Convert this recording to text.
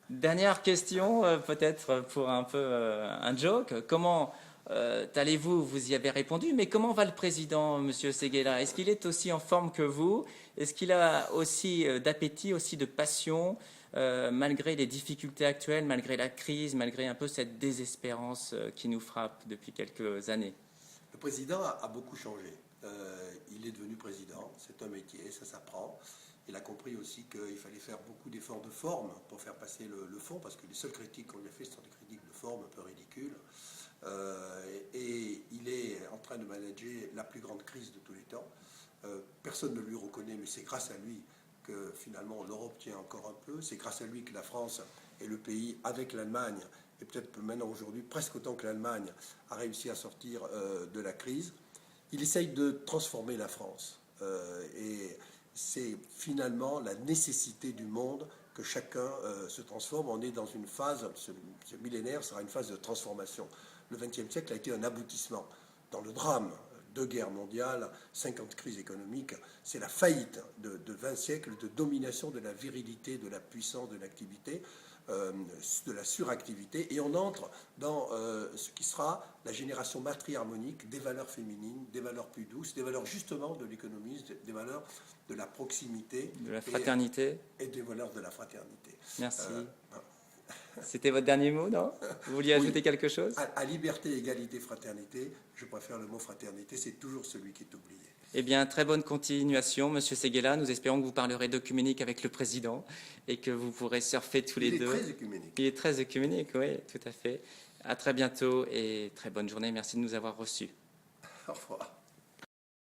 Dernière question, peut-être pour un peu un joke. Comment allez-vous? Vous y avez répondu, mais comment va le président, Monsieur Séguéla? Est-ce qu'il est aussi en forme que vous? Est-ce qu'il a aussi d'appétit, aussi de passion, malgré les difficultés actuelles, malgré la crise, malgré un peu cette désespérance qui nous frappe depuis quelques années? Le président a beaucoup changé. Il est devenu président, c'est un métier, ça s'apprend. Il a compris aussi qu'il fallait faire beaucoup d'efforts de forme pour faire passer le fond, parce que les seules critiques qu'on lui a fait sont des critiques de forme un peu ridicules. Et il est en train de manager la plus grande crise de tous les temps. Personne ne lui reconnaît, mais c'est grâce à lui que finalement l'Europe tient encore un peu. C'est grâce à lui que la France est le pays, avec l'Allemagne, et peut-être maintenant aujourd'hui presque autant que l'Allemagne, a réussi à sortir de la crise. Il essaye de transformer la France. Et c'est finalement la nécessité du monde que chacun se transforme. On est dans une phase, ce millénaire sera une phase de transformation. Le XXe siècle a été un aboutissement. Dans le drame, 2 guerres mondiales, 50 crises économiques, c'est la faillite de 20 siècles de domination de la virilité, de la puissance, de l'activité, de la suractivité, et on entre dans ce qui sera la génération matriharmonique des valeurs féminines, des valeurs plus douces, des valeurs justement de l'économie, des valeurs de la proximité De la fraternité? et des valeurs de la fraternité. Merci. Euh, C'était votre dernier mot, non? Vous vouliez oui, ajouter quelque chose? à liberté, égalité, fraternité, je préfère le mot fraternité, c'est toujours celui qui est oublié. Eh bien, très bonne continuation, Monsieur Séguéla. Nous espérons que vous parlerez d'œcuménique avec le président et que vous pourrez surfer tous les Il est deux. très œcuménique. Il est très œcuménique, oui, tout à fait. À très bientôt et très bonne journée. Merci de nous avoir reçus. Au revoir.